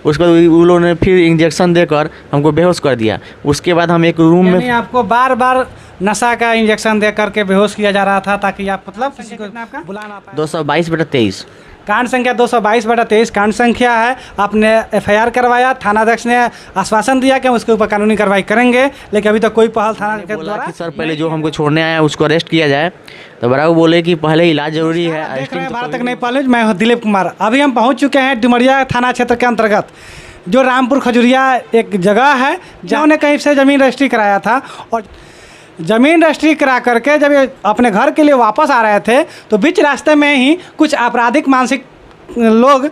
उसके बाद उन लोगों ने फिर इंजेक्शन देकर हमको बेहोश कर दिया। उसके बाद हम एक रूम में, आपको बार बार नशा का इंजेक्शन दे करके बेहोश किया जा रहा था ताकि आप मतलब किसी को आपका बुला ना पाए। 222/23 कांड संख्या 222/23 कांड संख्या है। आपने FIR करवाया, थानाध्यक्ष ने आश्वासन दिया कि हम उसके ऊपर कानूनी कार्रवाई करेंगे, लेकिन अभी तक कोई पहल थाना के द्वारा। सर पहले जो हमको छोड़ने आया उसको अरेस्ट किया जाए, तो बड़ा वो बोले कि पहले इलाज जरूरी है। भारत तक नहीं पहले। मैं हूँ दिलीप कुमार। अभी हम पहुँच चुके हैं डुमरिया थाना क्षेत्र के अंतर्गत जो रामपुर खजुरिया एक जगह है जहाँ उन्हें कहीं से ज़मीन रजिस्ट्री कराया था, और ज़मीन रजिस्ट्री करा करके जब ये अपने घर के लिए वापस आ रहे थे तो बीच रास्ते में ही कुछ आपराधिक मानसिक लोग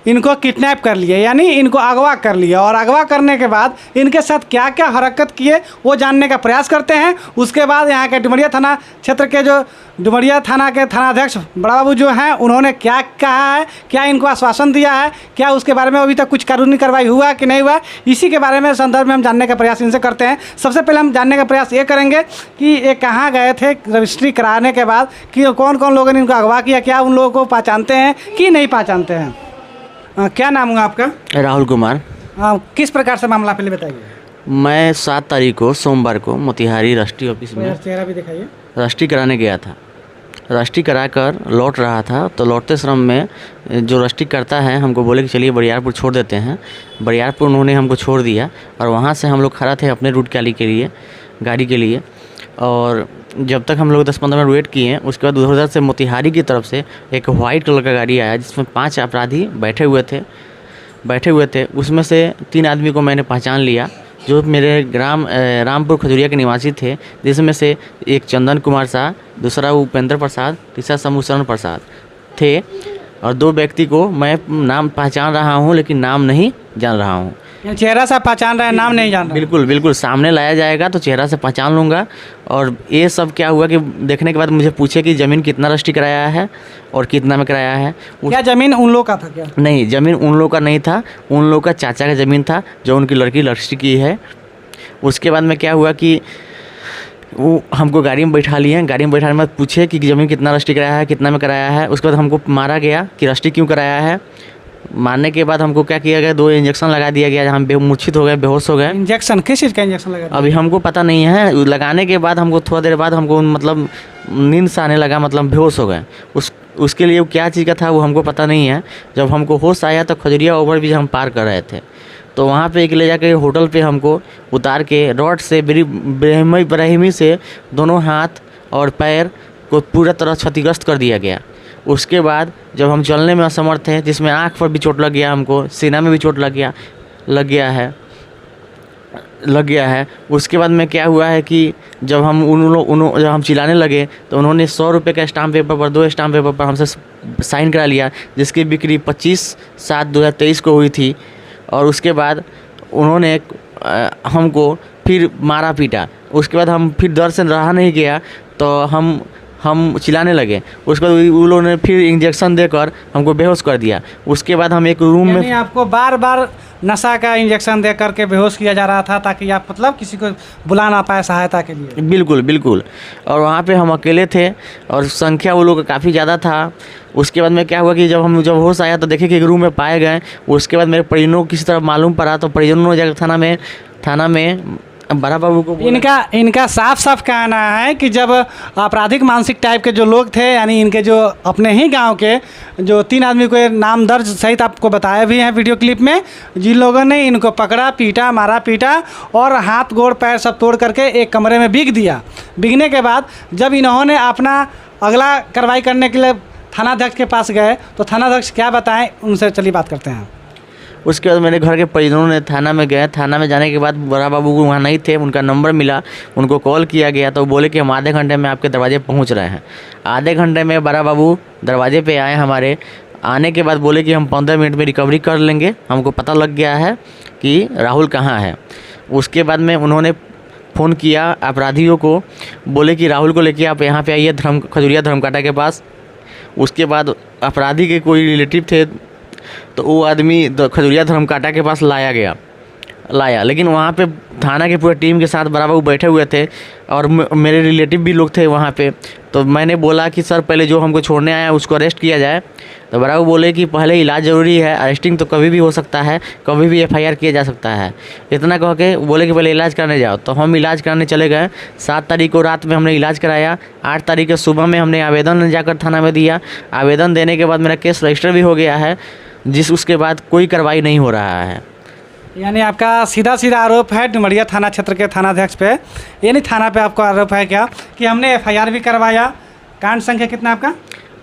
इनको किडनैप कर लिए, यानी इनको अगवा कर लिया। और अगवा करने के बाद इनके साथ क्या क्या हरकत किए वो जानने का प्रयास करते हैं। उसके बाद यहाँ के डुमरिया थाना क्षेत्र के जो डुमरिया थाना के थानाध्यक्ष बड़ा बाबू जो हैं उन्होंने क्या कहा है, क्या इनको आश्वासन दिया है, क्या उसके बारे में अभी तक कुछ कानूनी कार्रवाई हुआ कि नहीं हुआ, इसी के बारे में संदर्भ में हम जानने का प्रयास इनसे करते हैं। सबसे पहले हम जानने का प्रयास ये करेंगे कि ये कहाँ गए थे रजिस्ट्री कराने के बाद, कि कौन कौन लोगों ने इनको अगवा किया, क्या उन लोगों को पहचानते हैं कि नहीं पहचानते हैं। क्या नाम हुआ आपका? राहुल कुमार। किस प्रकार से मामला पहले बताइए। मैं 7 तारीख को सोमवार को मोतिहारी रजिस्ट्री ऑफिस में चेहरा भी दिखाइए। रजिस्ट्री कराने गया था। रजिस्ट्री कराकर लौट रहा था, तो लौटते श्रम में जो रजिस्ट्री करता है हमको बोले कि चलिए बरियारपुर छोड़ देते हैं। बरियारपुर उन्होंने हमको छोड़ दिया और वहाँ से हम लोग खड़ा थे अपने रूट के लिए गाड़ी के लिए। और जब तक हम लोग 10-15 मिनट वेट किए, उसके बाद उधर से मोतिहारी की तरफ से एक वाइट कलर का गाड़ी आया जिसमें 5 अपराधी बैठे हुए थे। उसमें से 3 आदमी को मैंने पहचान लिया जो मेरे ग्राम रामपुर खजुरिया के निवासी थे, जिसमें से एक चंदन कुमार शाह, दूसरा उपेंद्र प्रसाद, तीसरा शरण प्रसाद थे। और 2 व्यक्ति को मैं नाम पहचान रहा हूँ लेकिन नाम नहीं जान रहा हूँ। चेहरा से पहचान रहे हैं, नाम नहीं जान रहे? बिल्कुल बिल्कुल, सामने लाया जाएगा तो चेहरा से पहचान लूँगा। और ये सब क्या हुआ कि देखने के बाद मुझे पूछे कि ज़मीन कितना रजिस्ट्री कराया है और कितना में कराया है। क्या ज़मीन उन लोगों का था क्या? नहीं, ज़मीन उन लोगों का नहीं था, उन लोगों का चाचा का ज़मीन था जो उनकी लड़की रजिस्ट्री की है। उसके बाद में क्या हुआ कि वो हमको गाड़ी में बैठा लिए। गाड़ी में बैठाने के बाद पूछे कि ज़मीन कितना रजिस्ट्री कराया है, कितना में कराया है। उसके बाद हमको मारा गया कि रजिस्ट्री क्यों कराया है। मारने के बाद हमको क्या किया गया, 2 इंजेक्शन लगा दिया गया, हम मूर्छित हो गए, बेहोश हो गए। इंजेक्शन किस चीज़ का इंजेक्शन लगा? अभी हमको पता नहीं है। लगाने के बाद हमको थोड़ा देर बाद हमको मतलब नींद से आने लगा, मतलब बेहोश हो गए। उसके लिए क्या चीज़ का था वो हमको पता नहीं है। जब हमको होश आया तो खजुरिया ओवरब्रिज हम पार कर रहे थे, तो वहाँ पे एक ले जाके होटल पे हमको उतार के रॉड से बेरहमी से दोनों हाथ और पैर को पूरा तरह क्षतिग्रस्त कर दिया गया। उसके बाद जब हम चलने में असमर्थ थे, जिसमें आँख पर भी चोट लग गया, हमको सीना में भी चोट लग गया है। उसके बाद में क्या हुआ है कि जब हम चिल्लाने लगे तो उन्होंने 100 रुपये का स्टाम्प पेपर पर 2 स्टाम्प पेपर पर हमसे साइन करा लिया, जिसकी बिक्री 25/7/2023 को हुई थी। और उसके बाद उन्होंने हमको फिर मारा पीटा। उसके बाद हम फिर डर से रहा नहीं गया तो हम चिल्लाने लगे। उसके बाद उन लोगों ने फिर इंजेक्शन देकर हमको बेहोश कर दिया। उसके बाद हम एक रूम में, आपको बार बार नशा का इंजेक्शन दे करके बेहोश किया जा रहा था ताकि आप मतलब किसी को बुला ना पाए सहायता के लिए? बिल्कुल बिल्कुल। और वहाँ पे हम अकेले थे और संख्या वो लोग का काफ़ी ज़्यादा था। उसके बाद में क्या हुआ कि जब होश आया तो देखे कि एक रूम में पाए गए। उसके बाद मेरे परिजनों को किसी तरह मालूम पड़ा, तो परिजनों ने जाकर थाना में बड़ा बाबू को इनका साफ कहना है कि जब आपराधिक मानसिक टाइप के जो लोग थे, यानी इनके जो अपने ही गांव के जो 3 आदमी को नाम दर्ज सहित आपको बताए भी हैं वीडियो क्लिप में, जिन लोगों ने इनको पकड़ा, पीटा, मारा पीटा और हाथ गोड़ पैर सब तोड़ करके एक कमरे में बिग दिया। बिगने के बाद जब इन्होंने अपना अगला कार्रवाई करने के लिए थानाध्यक्ष के पास गए तो थानाध्यक्ष क्या बताएं, उनसे चलिए बात करते हैं। उसके बाद मेरे घर के परिजनों ने थाना में गए। थाना में जाने के बाद बड़ा बाबू को वहाँ नहीं थे, उनका नंबर मिला, उनको कॉल किया गया तो बोले कि हम आधे घंटे में आपके दरवाजे पहुँच रहे हैं। आधे घंटे में बड़ा बाबू दरवाजे पे आए हमारे। आने के बाद बोले कि हम 15 मिनट में रिकवरी कर लेंगे, हमको पता लग गया है कि राहुल कहाँ है। उसके बाद में उन्होंने फ़ोन किया अपराधियों को, बोले कि राहुल को लेके आप यहाँ पे आइए खजुरिया धर्मकाटा के पास। उसके बाद अपराधी के कोई रिलेटिव थे तो वो आदमी खजुरिया धर्मकाटा के पास लाया, लेकिन वहाँ पे थाना के पूरे टीम के साथ बड़ा बाबू बैठे हुए थे और मेरे रिलेटिव भी लोग थे वहाँ पे। तो मैंने बोला कि सर पहले जो हमको छोड़ने आया उसको अरेस्ट किया जाए, तो बड़ा बाबू बोले कि पहले इलाज ज़रूरी है, अरेस्टिंग तो कभी भी हो सकता है, कभी भी FIR किया जा सकता है। इतना कह के बोले कि पहले इलाज कराने जाओ। तो हम इलाज कराने चले गए। 7 तारीख को रात में हमने इलाज कराया। 8 तारीख को सुबह में हमने आवेदन जाकर थाना में दिया। आवेदन देने के बाद मेरा केस रजिस्टर भी हो गया है, उसके बाद कोई कार्रवाई नहीं हो रहा है। यानी आपका सीधा सीधा आरोप है डुमरिया थाना क्षेत्र के थानाध्यक्ष पे, यानी थाना पे आपको आरोप है क्या कि हमने FIR भी करवाया। कांड संख्या कितना आपका?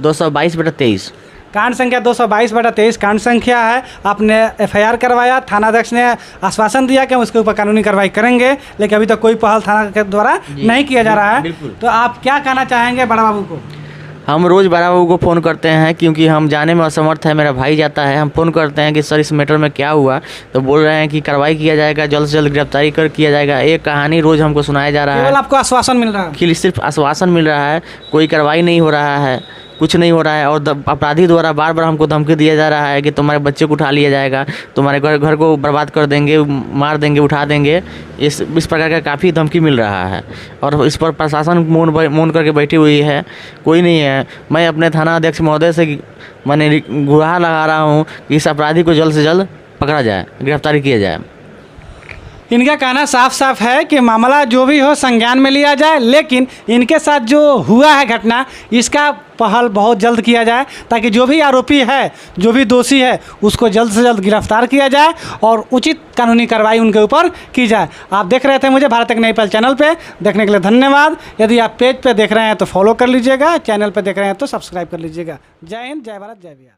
222/23। कांड संख्या 222/23 कांड संख्या है। आपने FIR करवाया। थानाध्यक्ष ने आश्वासन दिया कि हम उसके ऊपर कानूनी कार्रवाई करेंगे, लेकिन अभी तक कोई पहल थाना के द्वारा नहीं किया जा रहा है। तो आप क्या कहना चाहेंगे बड़ा बाबू को? हम रोज़ बड़ा बाबू को फ़ोन करते हैं, क्योंकि हम जाने में असमर्थ है। मेरा भाई जाता है, हम फ़ोन करते हैं कि सर इस मैटर में क्या हुआ, तो बोल रहे हैं कि कार्रवाई किया जाएगा, जल्द से जल्द गिरफ्तारी किया जाएगा। एक कहानी रोज़ हमको सुनाया जा रहा है। केवल आपको आश्वासन मिल रहा है? कि सिर्फ आश्वासन मिल रहा है, कोई कार्रवाई नहीं हो रहा है, कुछ नहीं हो रहा है। और अपराधी द्वारा बार बार हमको धमकी दिया जा रहा है कि तुम्हारे बच्चे को उठा लिया जाएगा, तुम्हारे घर को बर्बाद कर देंगे, मार देंगे, उठा देंगे। इस प्रकार का काफ़ी धमकी मिल रहा है और इस पर प्रशासन मौन करके बैठी हुई है, कोई नहीं है। मैं अपने थाना अध्यक्ष महोदय से मैंने गुहार लगा रहा हूँ कि इस अपराधी को जल्द से जल्द पकड़ा जाए, गिरफ्तारी किया जाए। इनका कहना साफ साफ है कि मामला जो भी हो संज्ञान में लिया जाए, लेकिन इनके साथ जो हुआ है घटना, इसका पहल बहुत जल्द किया जाए, ताकि जो भी आरोपी है, जो भी दोषी है, उसको जल्द से जल्द गिरफ्तार किया जाए और उचित कानूनी कार्रवाई उनके ऊपर की जाए। आप देख रहे थे मुझे भारत एक नई पहल चैनल पे, देखने के लिए धन्यवाद। यदि आप पेज पे देख रहे हैं तो फॉलो कर लीजिएगा, चैनल पे देख रहे हैं तो सब्सक्राइब कर लीजिएगा। जय हिंद, जय भारत, जय बिहार।